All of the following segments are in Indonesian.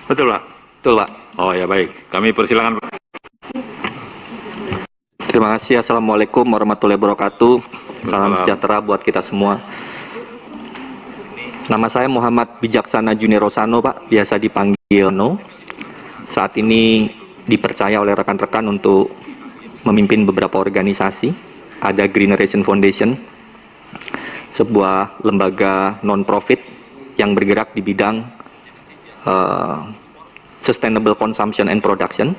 Betul, Pak? Betul, Pak. Oh ya, baik. Kami persilakan, Pak. Terima kasih. Assalamualaikum warahmatullahi wabarakatuh. Salam Waalaikumsalam. sejahtera buat kita semua. Nama saya Muhammad Bijaksana Junior Rosano, Pak. Biasa dipanggil No. Saat ini dipercaya oleh rekan-rekan untuk memimpin beberapa organisasi. Ada Green Generation Foundation, sebuah lembaga non-profit yang bergerak di bidang sustainable consumption and production.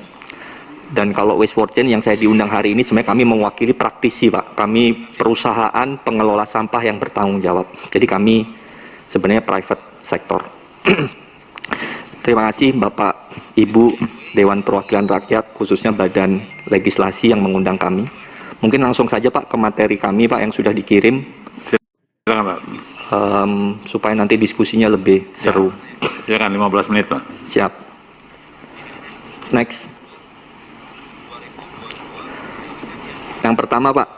Dan kalau Waste for Change yang saya diundang hari ini, sebenarnya kami mewakili praktisi, Pak. Kami perusahaan pengelola sampah yang bertanggung jawab. Jadi kami sebenarnya private sector. Terima kasih Bapak, Ibu, Dewan Perwakilan Rakyat, khususnya Badan Legislasi yang mengundang kami. Mungkin langsung saja Pak ke materi kami, Pak, yang sudah dikirim. Silakan, Pak. Supaya nanti diskusinya lebih seru. Silakan, 15 menit, Pak. Siap. Next. Yang pertama, Pak,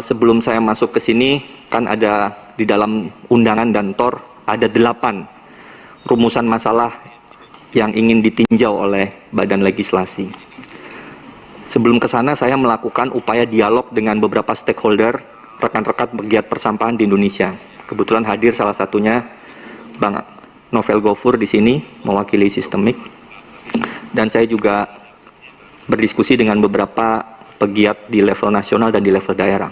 sebelum saya masuk ke sini, kan ada di dalam undangan dan TOR ada 8 rumusan masalah yang ingin ditinjau oleh Badan Legislasi. Sebelum ke sana, saya melakukan upaya dialog dengan beberapa stakeholder, rekan-rekan pegiat persampahan di Indonesia. Kebetulan hadir salah satunya Bang Novel Gofur di sini, mewakili Sistemik. Dan saya juga berdiskusi dengan beberapa pegiat di level nasional dan di level daerah.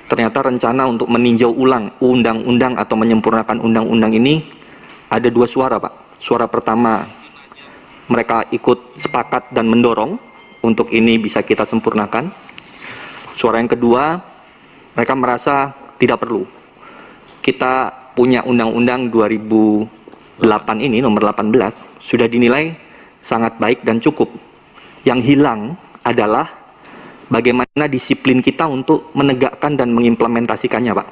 Ternyata rencana untuk meninjau ulang undang-undang atau menyempurnakan undang-undang ini ada 2 suara, Pak. Suara pertama, mereka ikut sepakat dan mendorong untuk ini bisa kita sempurnakan. Suara yang kedua, mereka merasa tidak perlu. Kita punya undang-undang 2008 ini, nomor 18, sudah dinilai sangat baik dan cukup. Yang hilang adalah bagaimana disiplin kita untuk menegakkan dan mengimplementasikannya, Pak.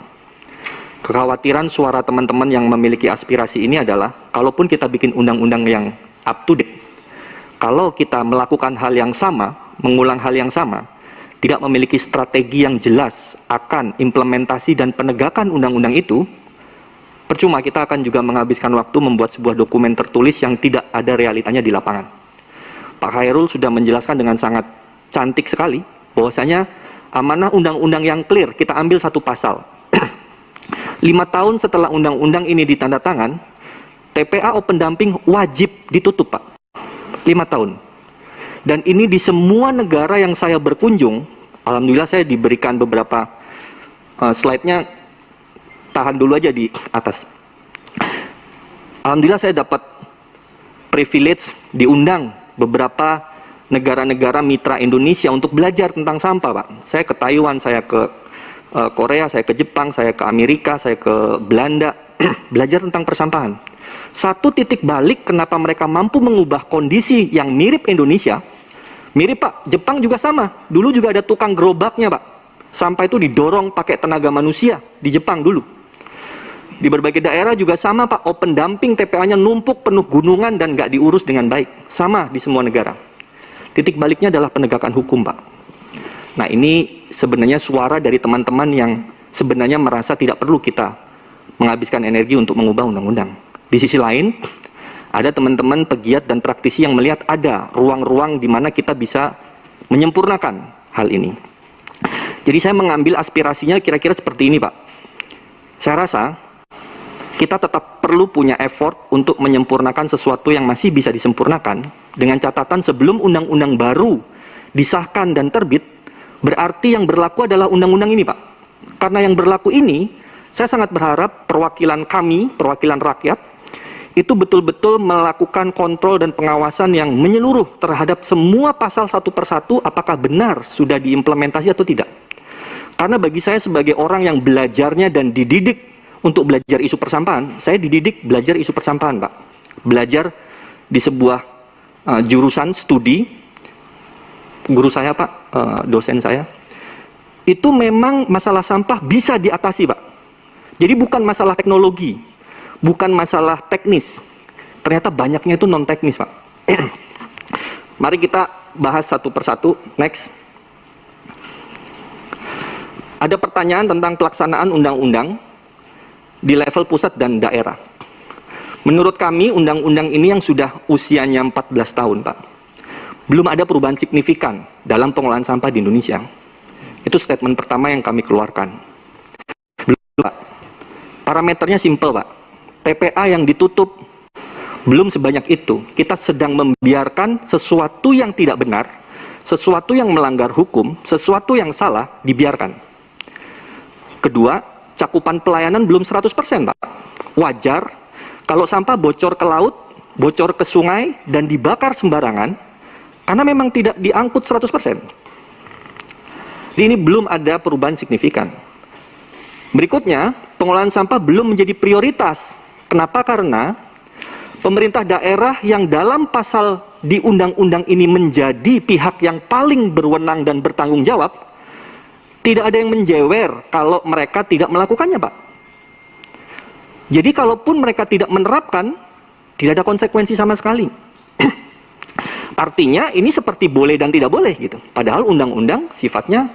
Kekhawatiran suara teman-teman yang memiliki aspirasi ini adalah, kalaupun kita bikin undang-undang yang up to date, kalau kita melakukan hal yang sama, mengulang hal yang sama, tidak memiliki strategi yang jelas akan implementasi dan penegakan undang-undang itu, percuma kita akan juga menghabiskan waktu membuat sebuah dokumen tertulis yang tidak ada realitanya di lapangan. Pak Khairul sudah menjelaskan dengan sangat cantik sekali, bahwasanya amanah undang-undang yang clear, kita ambil satu pasal. 5 tahun setelah undang-undang ini ditandatangan, TPA open dumping wajib ditutup, Pak. 5 tahun. Dan ini di semua negara yang saya berkunjung, alhamdulillah saya diberikan beberapa slide-nya, tahan dulu aja di atas. Alhamdulillah saya dapat privilege diundang beberapa negara-negara mitra Indonesia untuk belajar tentang sampah, Pak. Saya ke Taiwan, saya ke Korea, saya ke Jepang, saya ke Amerika, saya ke Belanda, belajar tentang persampahan. Satu titik balik kenapa mereka mampu mengubah kondisi yang mirip Indonesia, mirip, Pak, Jepang juga sama. Dulu juga ada tukang gerobaknya, Pak. Sampah itu didorong pakai tenaga manusia di Jepang dulu. Di berbagai daerah juga sama, Pak, open dumping, TPA-nya numpuk penuh gunungan dan nggak diurus dengan baik. Sama di semua negara. Titik baliknya adalah penegakan hukum, Pak. Nah, ini sebenarnya suara dari teman-teman yang sebenarnya merasa tidak perlu kita menghabiskan energi untuk mengubah undang-undang. Di sisi lain, ada teman-teman pegiat dan praktisi yang melihat ada ruang-ruang di mana kita bisa menyempurnakan hal ini. Jadi saya mengambil aspirasinya kira-kira seperti ini, Pak. Saya rasa kita tetap perlu punya effort untuk menyempurnakan sesuatu yang masih bisa disempurnakan, dengan catatan sebelum undang-undang baru disahkan dan terbit, berarti yang berlaku adalah undang-undang ini, Pak. Karena yang berlaku ini, saya sangat berharap perwakilan kami, perwakilan rakyat, itu betul-betul melakukan kontrol dan pengawasan yang menyeluruh terhadap semua pasal satu persatu, apakah benar sudah diimplementasi atau tidak. Karena bagi saya sebagai orang yang belajarnya dan dididik untuk belajar isu persampahan, saya dididik belajar isu persampahan, Pak. Belajar di sebuah jurusan studi, guru saya, Pak, dosen saya, itu memang masalah sampah bisa diatasi, Pak. Jadi bukan masalah teknologi, bukan masalah teknis. Ternyata banyaknya itu non teknis, Pak. Mari kita bahas satu persatu. Next. Ada pertanyaan tentang pelaksanaan undang-undang di level pusat dan daerah. Menurut kami, undang-undang ini yang sudah usianya 14 tahun, Pak, belum ada perubahan signifikan dalam pengelolaan sampah di Indonesia. Itu statement pertama yang kami keluarkan. Belum, Pak. Parameternya simpel, Pak. TPA yang ditutup belum sebanyak itu. Kita sedang membiarkan sesuatu yang tidak benar, sesuatu yang melanggar hukum, sesuatu yang salah, dibiarkan. Kedua, cakupan pelayanan belum 100%, Pak. Wajar kalau sampah bocor ke laut, bocor ke sungai, dan dibakar sembarangan, karena memang tidak diangkut 100%. Ini belum ada perubahan signifikan. Berikutnya, pengelolaan sampah belum menjadi prioritas. Kenapa? Karena pemerintah daerah yang dalam pasal di undang-undang ini menjadi pihak yang paling berwenang dan bertanggung jawab, tidak ada yang menjewer kalau mereka tidak melakukannya, Pak. Jadi kalaupun mereka tidak menerapkan, tidak ada konsekuensi sama sekali. Artinya ini seperti boleh dan tidak boleh gitu. Padahal undang-undang sifatnya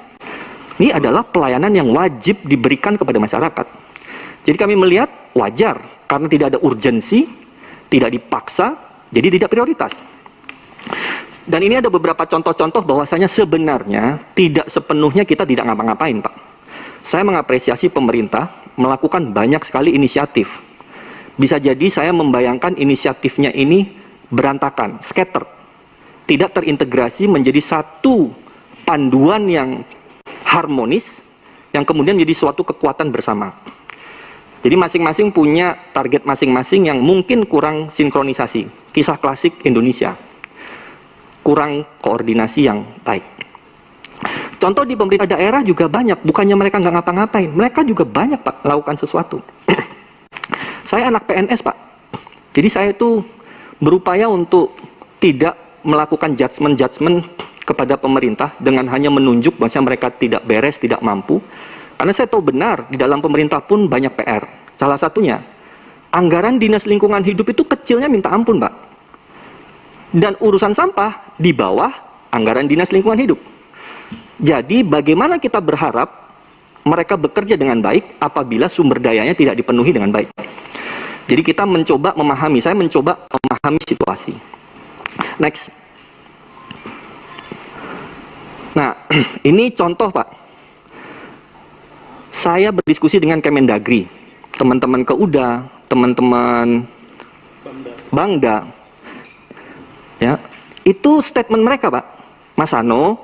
ini adalah pelayanan yang wajib diberikan kepada masyarakat. Jadi kami melihat wajar karena tidak ada urgensi, tidak dipaksa, jadi tidak prioritas. Dan ini ada beberapa contoh-contoh bahwasanya sebenarnya tidak sepenuhnya kita tidak ngapa-ngapain, Pak. Saya mengapresiasi pemerintah melakukan banyak sekali inisiatif. Bisa jadi saya membayangkan inisiatifnya ini berantakan, scatter. Tidak terintegrasi menjadi satu panduan yang harmonis, yang kemudian menjadi suatu kekuatan bersama. Jadi masing-masing punya target masing-masing yang mungkin kurang sinkronisasi. Kisah klasik Indonesia. Kurang koordinasi yang baik. Contoh di pemerintah daerah juga banyak, bukannya mereka nggak ngapa-ngapain, mereka juga banyak, Pak, melakukan sesuatu. Saya anak PNS, Pak. Jadi saya itu berupaya untuk tidak melakukan judgement kepada pemerintah dengan hanya menunjuk bahwa mereka tidak beres, tidak mampu. Karena saya tahu benar, di dalam pemerintah pun banyak PR. Salah satunya, anggaran Dinas Lingkungan Hidup itu kecilnya minta ampun, Pak. Dan urusan sampah di bawah anggaran Dinas Lingkungan Hidup. Jadi bagaimana kita berharap mereka bekerja dengan baik apabila sumber dayanya tidak dipenuhi dengan baik. Jadi kita mencoba memahami, saya mencoba memahami situasi. Next. Nah, ini contoh, Pak. Saya berdiskusi dengan Kemendagri, teman-teman Keuda, teman-teman Bangda. Ya, itu statement mereka, Pak. Mas Ano,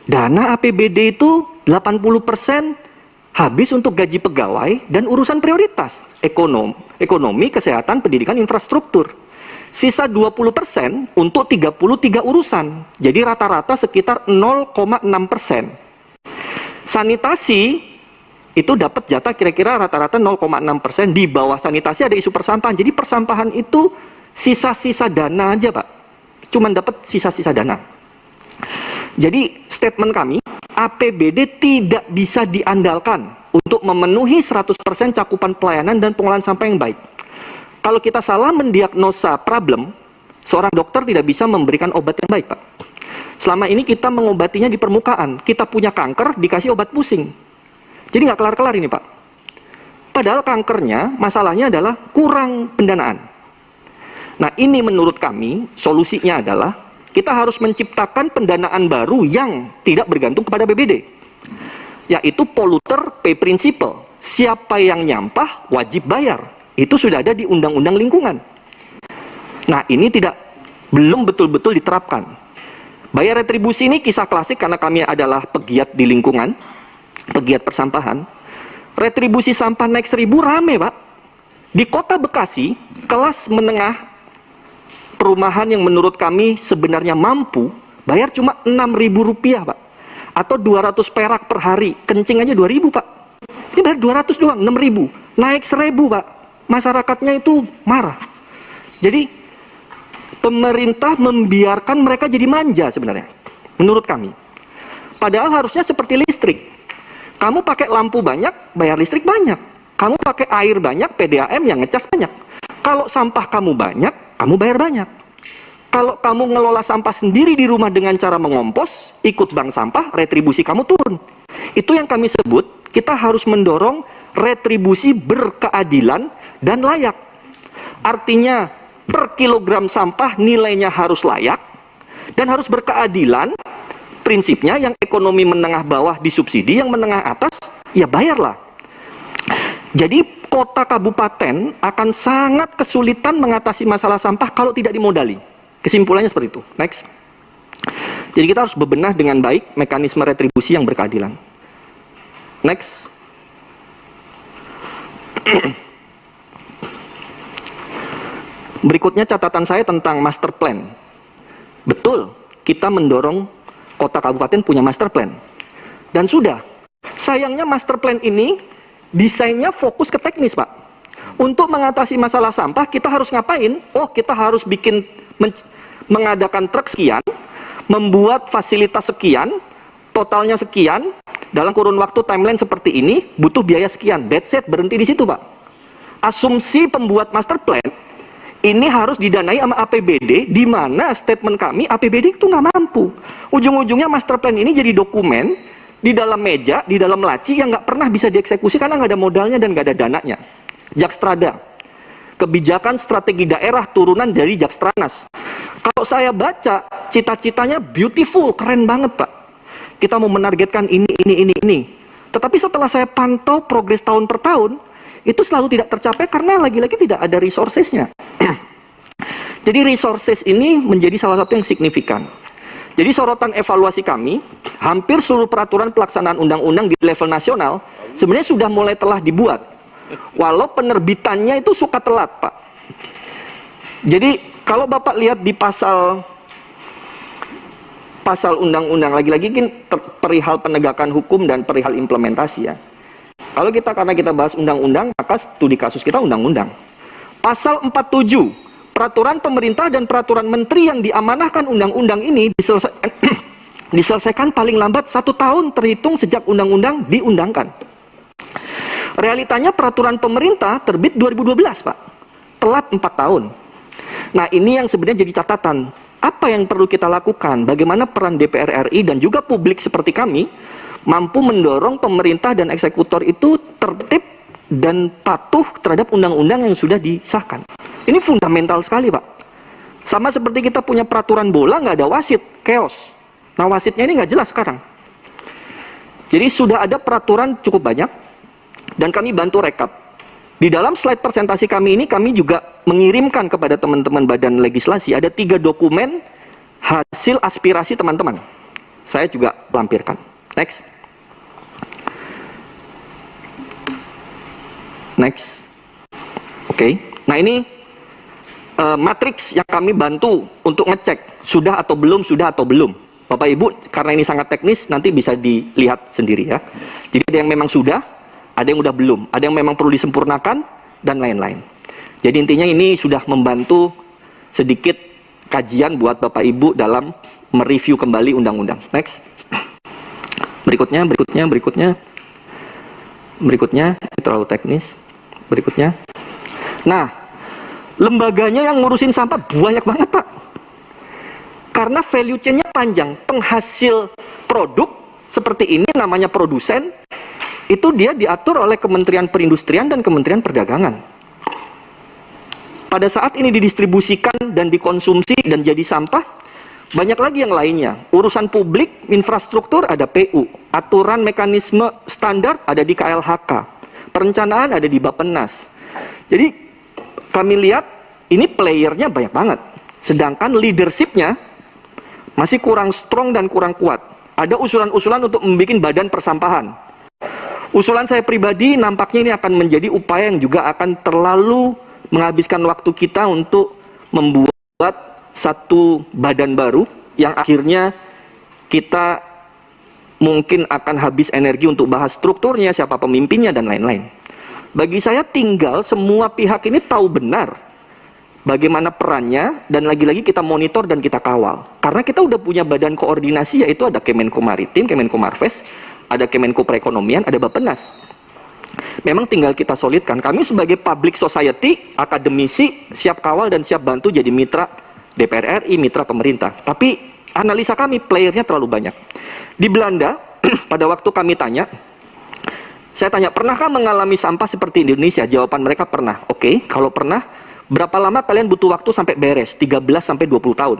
dana APBD itu 80% habis untuk gaji pegawai dan urusan prioritas, ekonomi, kesehatan, pendidikan, infrastruktur. Sisa 20% untuk 33 urusan. Jadi rata-rata sekitar 0,6%. Sanitasi itu dapat jatah kira-kira rata-rata 0,6%. Di bawah sanitasi ada isu persampahan. Jadi persampahan itu sisa-sisa dana aja, Pak. Cuman dapat sisa-sisa dana. Jadi statement kami, APBD tidak bisa diandalkan untuk memenuhi 100% cakupan pelayanan dan pengolahan sampah yang baik. Kalau kita salah mendiagnosa problem, seorang dokter tidak bisa memberikan obat yang baik, Pak. Selama ini kita mengobatinya di permukaan. Kita punya kanker, dikasih obat pusing. Jadi nggak kelar-kelar ini, Pak. Padahal kankernya, masalahnya adalah kurang pendanaan. Nah, ini menurut kami, solusinya adalah kita harus menciptakan pendanaan baru yang tidak bergantung kepada APBD. Yaitu polluter pay principle. Siapa yang nyampah, wajib bayar. Itu sudah ada di Undang-Undang Lingkungan. Nah, ini belum betul-betul diterapkan. Bayar retribusi ini kisah klasik karena kami adalah pegiat di lingkungan, pegiat persampahan. Retribusi sampah naik 1.000 rame, Pak. Di kota Bekasi, kelas menengah perumahan yang menurut kami sebenarnya mampu, bayar cuma Rp6.000, Pak. Atau 200 perak per hari. Kencing aja 2.000, Pak. Ini bayar 200 doang, 6.000. Naik 1.000, Pak. Masyarakatnya itu marah. Jadi pemerintah membiarkan mereka jadi manja sebenarnya, menurut kami. Padahal harusnya seperti listrik. Kamu pakai lampu banyak, bayar listrik banyak. Kamu pakai air banyak, PDAM yang ngecas banyak. Kalau sampah kamu banyak, kamu bayar banyak. Kalau kamu ngelola sampah sendiri di rumah dengan cara mengompos, ikut bank sampah, retribusi kamu turun. Itu yang kami sebut, kita harus mendorong retribusi berkeadilan dan layak. Artinya per kilogram sampah nilainya harus layak dan harus berkeadilan. Prinsipnya yang ekonomi menengah bawah disubsidi, yang menengah atas ya bayarlah. Jadi kota kabupaten akan sangat kesulitan mengatasi masalah sampah kalau tidak dimodali. Kesimpulannya seperti itu. Next. Jadi kita harus bebenah dengan baik mekanisme retribusi yang berkeadilan. Next. Berikutnya catatan saya tentang master plan. Betul, kita mendorong kota kabupaten punya master plan. Dan sudah. Sayangnya master plan ini desainnya fokus ke teknis, Pak. Untuk mengatasi masalah sampah kita harus ngapain? Oh, kita harus mengadakan truk sekian, membuat fasilitas sekian, totalnya sekian, dalam kurun waktu timeline seperti ini, butuh biaya sekian. That's it, berhenti di situ, Pak. Asumsi pembuat master plan ini harus didanai sama APBD, di mana statement kami APBD itu nggak mampu. Ujung-ujungnya master plan ini jadi dokumen di dalam meja, di dalam laci yang nggak pernah bisa dieksekusi karena nggak ada modalnya dan nggak ada dananya. Jakstrada, kebijakan strategi daerah turunan dari Jakstranas. Kalau saya baca, cita-citanya beautiful, keren banget, Pak. Kita mau menargetkan ini. Tetapi setelah saya pantau progres tahun per tahun, itu selalu tidak tercapai karena lagi-lagi tidak ada resourcesnya. Jadi resources ini menjadi salah satu yang signifikan. Jadi sorotan evaluasi kami, hampir seluruh peraturan pelaksanaan undang-undang di level nasional sebenarnya sudah mulai telah dibuat. Walau penerbitannya itu suka telat, Pak. Jadi kalau Bapak lihat di pasal undang-undang, lagi-lagi perihal penegakan hukum dan perihal implementasi ya. Kalau karena kita bahas undang-undang, maka studi kasus kita undang-undang. Pasal 47, peraturan pemerintah dan peraturan menteri yang diamanahkan undang-undang ini diselesaikan paling lambat 1 tahun terhitung sejak undang-undang diundangkan. Realitanya peraturan pemerintah terbit 2012, Pak. Telat 4 tahun. Nah, ini yang sebenarnya jadi catatan. Apa yang perlu kita lakukan? Bagaimana peran DPR RI dan juga publik seperti kami mampu mendorong pemerintah dan eksekutor itu tertib dan patuh terhadap undang-undang yang sudah disahkan. Ini fundamental sekali, Pak. Sama seperti kita punya peraturan bola, nggak ada wasit, chaos. Nah, wasitnya ini nggak jelas sekarang. Jadi sudah ada peraturan cukup banyak, dan kami bantu rekap. Di dalam slide presentasi kami ini, kami juga mengirimkan kepada teman-teman badan legislasi, ada 3 dokumen hasil aspirasi teman-teman. Saya juga lampirkan. Next. Next. Oke. Nah, ini matriks yang kami bantu untuk ngecek sudah atau belum. Bapak Ibu, karena ini sangat teknis, nanti bisa dilihat sendiri ya. Jadi ada yang memang sudah, ada yang udah belum, ada yang memang perlu disempurnakan dan lain-lain. Jadi intinya ini sudah membantu sedikit kajian buat Bapak Ibu dalam mereview kembali undang-undang. Next. Berikutnya, ini terlalu teknis. Berikutnya. Nah, lembaganya yang ngurusin sampah banyak banget, Pak. Karena value chain-nya panjang. Penghasil produk seperti ini namanya produsen, itu dia diatur oleh Kementerian Perindustrian dan Kementerian Perdagangan. Pada saat ini didistribusikan dan dikonsumsi dan jadi sampah, banyak lagi yang lainnya. Urusan publik, infrastruktur ada PU, aturan mekanisme standar ada di KLHK, perencanaan ada di Bappenas. Jadi kami lihat ini playernya banyak banget, sedangkan leadershipnya masih kurang strong dan kurang kuat. Ada usulan-usulan untuk membuat badan persampahan. Usulan saya pribadi nampaknya ini akan menjadi upaya yang juga akan terlalu menghabiskan waktu kita untuk membuat satu badan baru yang akhirnya kita mungkin akan habis energi untuk bahas strukturnya, siapa pemimpinnya dan lain-lain. Bagi saya tinggal semua pihak ini tahu benar bagaimana perannya, dan lagi-lagi kita monitor dan kita kawal. Karena kita udah punya badan koordinasi, yaitu ada Kemenko Maritim, Kemenko Marves, ada Kemenko Perekonomian, ada Bappenas. Memang tinggal kita solidkan. Kami sebagai public society, akademisi, siap kawal dan siap bantu jadi mitra DPR RI, mitra pemerintah. Tapi analisa kami, playernya terlalu banyak. Di Belanda, pada waktu kami tanya, saya tanya, pernahkah mengalami sampah seperti Indonesia? Jawaban mereka pernah. Oke, kalau pernah, Berapa lama kalian butuh waktu sampai beres? 13 sampai 20 tahun.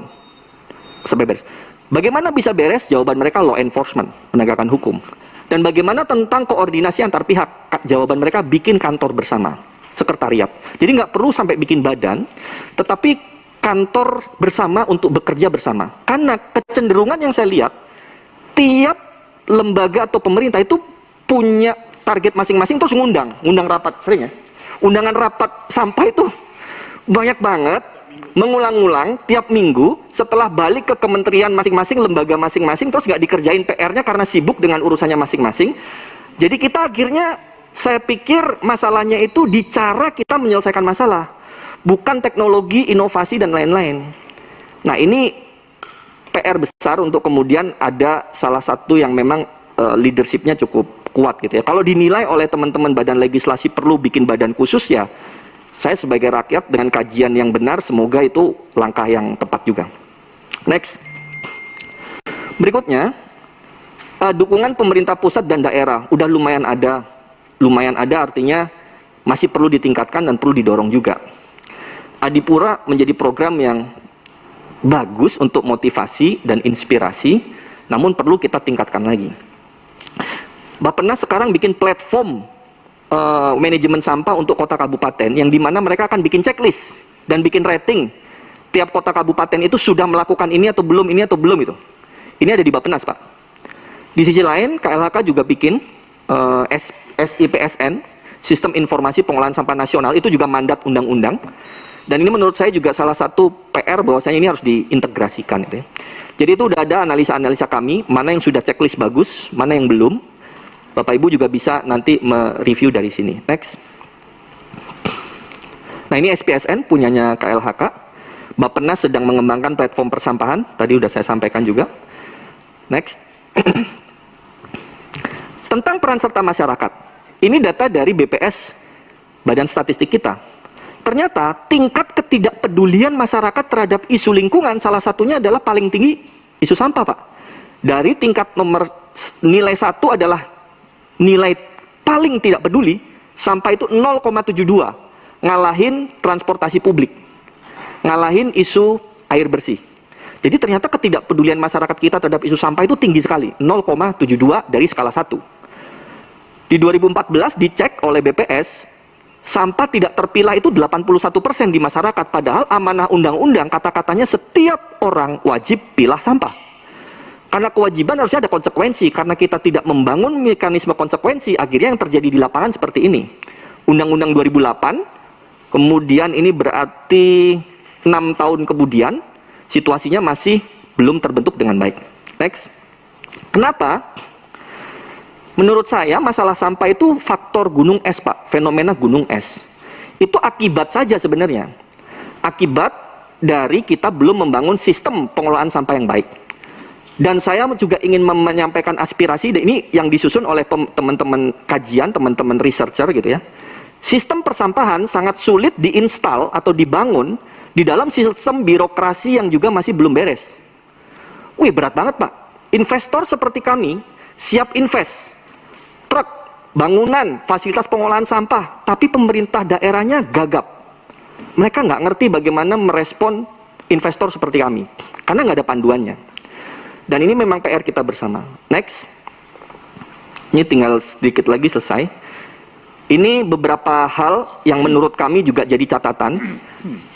Sampai beres. Bagaimana bisa beres? Jawaban mereka law enforcement, penegakan hukum. Dan bagaimana tentang koordinasi antar pihak? Jawaban mereka bikin kantor bersama, sekretariat. Jadi nggak perlu sampai bikin badan, tetapi kantor bersama untuk bekerja bersama. Karena kecenderungan yang saya lihat, tiap lembaga atau pemerintah itu punya target masing-masing terus ngundang rapat, sering ya. Undangan rapat sampah itu banyak banget, mengulang-ulang tiap minggu, setelah balik ke kementerian masing-masing, lembaga masing-masing, terus nggak dikerjain PR-nya karena sibuk dengan urusannya masing-masing. Jadi kita akhirnya, saya pikir masalahnya itu di cara kita menyelesaikan masalah, bukan teknologi, inovasi, dan lain-lain. Nah ini PR besar untuk kemudian ada salah satu yang memang leadership-nya cukup kuat gitu ya. Kalau dinilai oleh teman-teman badan legislasi perlu bikin badan khusus, ya saya sebagai rakyat dengan kajian yang benar, semoga itu langkah yang tepat juga. Next. Berikutnya, dukungan pemerintah pusat dan daerah udah lumayan ada. Lumayan ada artinya masih perlu ditingkatkan dan perlu didorong juga. Adipura menjadi program yang bagus untuk motivasi dan inspirasi, namun perlu kita tingkatkan lagi. Bappenas sekarang bikin platform manajemen sampah untuk kota kabupaten, yang dimana mereka akan bikin checklist dan bikin rating tiap kota kabupaten itu sudah melakukan ini atau belum, ini atau belum itu. Ini ada di Bappenas, Pak. Di sisi lain, KLHK juga bikin SIPSN, Sistem Informasi Pengolahan Sampah Nasional, itu juga mandat undang-undang. Dan ini menurut saya juga salah satu PR bahwasanya ini harus diintegrasikan gitu ya. Jadi itu udah ada analisa-analisa kami, mana yang sudah checklist bagus, mana yang belum. Bapak Ibu juga bisa nanti mereview dari sini. Next. Nah ini SPSN punyanya KLHK. Bappenas sedang mengembangkan platform persampahan. Tadi udah saya sampaikan juga. Next. Tentang peran serta masyarakat. Ini data dari BPS, Badan Statistik kita. Ternyata tingkat ketidakpedulian masyarakat terhadap isu lingkungan salah satunya adalah paling tinggi isu sampah, Pak. Dari tingkat nilai 1 adalah nilai paling tidak peduli, sampah itu 0,72, ngalahin transportasi publik, ngalahin isu air bersih. Jadi ternyata ketidakpedulian masyarakat kita terhadap isu sampah itu tinggi sekali, 0,72 dari skala 1. Di 2014 dicek oleh BPS, sampah tidak terpilah itu 81% di masyarakat, padahal amanah undang-undang kata-katanya setiap orang wajib pilah sampah. Karena kewajiban harusnya ada konsekuensi, karena kita tidak membangun mekanisme konsekuensi, akhirnya yang terjadi di lapangan seperti ini. Undang-undang 2008, kemudian ini berarti 6 tahun kemudian, situasinya masih belum terbentuk dengan baik. Next. Kenapa? Menurut saya masalah sampah itu faktor gunung es, Pak, fenomena gunung es. Itu akibat saja sebenarnya. Akibat dari kita belum membangun sistem pengelolaan sampah yang baik. Dan saya juga ingin menyampaikan aspirasi, ini yang disusun oleh teman-teman kajian, teman-teman researcher gitu ya. Sistem persampahan sangat sulit diinstal atau dibangun di dalam sistem birokrasi yang juga masih belum beres. Wih, berat banget, Pak. Investor seperti kami siap invest, truk, bangunan, fasilitas pengolahan sampah, tapi pemerintah daerahnya gagap. Mereka nggak ngerti bagaimana merespon investor seperti kami, karena nggak ada panduannya. Dan ini memang PR kita bersama. Next. Ini tinggal sedikit lagi selesai. Ini beberapa hal yang menurut kami juga jadi catatan.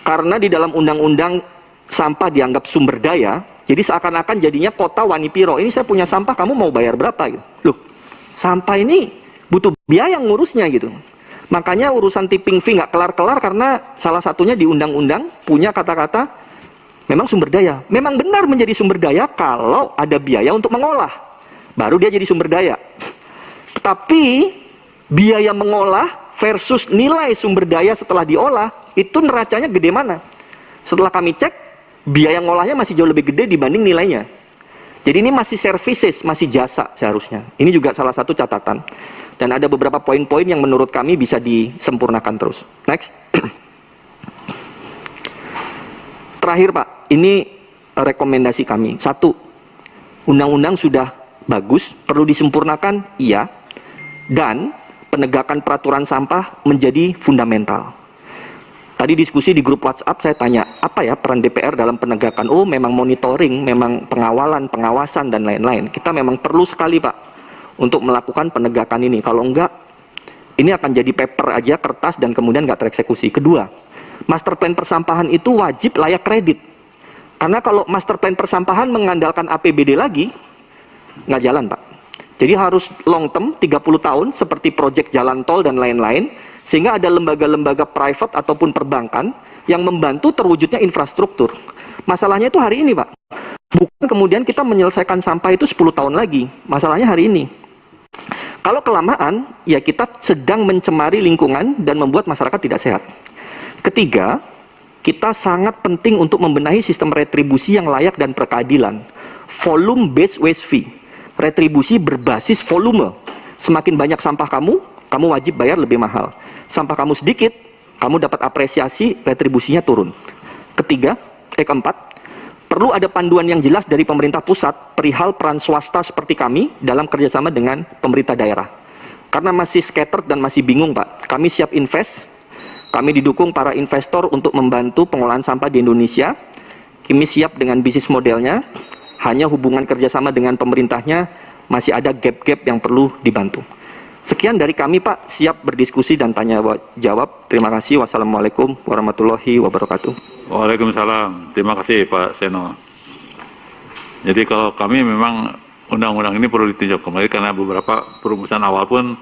Karena di dalam undang-undang sampah dianggap sumber daya, jadi seakan-akan jadinya kota Wanipiro. Ini saya punya sampah, kamu mau bayar berapa? Gitu. Loh, sampah ini butuh biaya ngurusnya gitu. Makanya urusan tipping fee nggak kelar-kelar karena salah satunya di undang-undang punya kata-kata memang sumber daya. Memang benar menjadi sumber daya kalau ada biaya untuk mengolah. Baru dia jadi sumber daya. Tapi biaya mengolah versus nilai sumber daya setelah diolah, itu neracanya gede mana? Setelah kami cek, biaya ngolahnya masih jauh lebih gede dibanding nilainya. Jadi ini masih services, masih jasa seharusnya. Ini juga salah satu catatan. Dan ada beberapa poin-poin yang menurut kami bisa disempurnakan terus. Next. Terakhir, Pak, ini rekomendasi kami. 1, undang-undang sudah bagus, perlu disempurnakan, iya. Dan penegakan peraturan sampah menjadi fundamental. Tadi diskusi di grup WhatsApp saya tanya, apa ya peran DPR dalam penegakan? Oh, memang monitoring, memang pengawalan, pengawasan, dan lain-lain. Kita memang perlu sekali, Pak, untuk melakukan penegakan ini. Kalau enggak, ini akan jadi paper aja, kertas, dan kemudian nggak tereksekusi. Kedua, master plan persampahan itu wajib layak kredit. Karena kalau master plan persampahan mengandalkan APBD lagi, nggak jalan, Pak. Jadi harus long term, 30 tahun, seperti proyek jalan tol dan lain-lain, sehingga ada lembaga-lembaga private ataupun perbankan yang membantu terwujudnya infrastruktur. Masalahnya itu hari ini, Pak. Bukan kemudian kita menyelesaikan sampah itu 10 tahun lagi. Masalahnya hari ini. Kalau kelamaan, ya kita sedang mencemari lingkungan dan membuat masyarakat tidak sehat. Ketiga, kita sangat penting untuk membenahi sistem retribusi yang layak dan berkeadilan. Volume based waste fee. Retribusi berbasis volume. Semakin banyak sampah kamu wajib bayar lebih mahal. Sampah kamu sedikit, kamu dapat apresiasi, retribusinya turun. Keempat, perlu ada panduan yang jelas dari pemerintah pusat perihal peran swasta seperti kami dalam kerjasama dengan pemerintah daerah. Karena masih scattered dan masih bingung, Pak. Kami siap invest, kami didukung para investor untuk membantu pengolahan sampah di Indonesia. Kami siap dengan bisnis modelnya, hanya hubungan kerjasama dengan pemerintahnya masih ada gap-gap yang perlu dibantu. Sekian dari kami, Pak, siap berdiskusi dan tanya jawab. Terima kasih. Wassalamualaikum warahmatullahi wabarakatuh. Waalaikumsalam. Terima kasih Pak Seno. Jadi kalau kami memang undang-undang ini perlu ditinjau kembali karena beberapa perumusan awal pun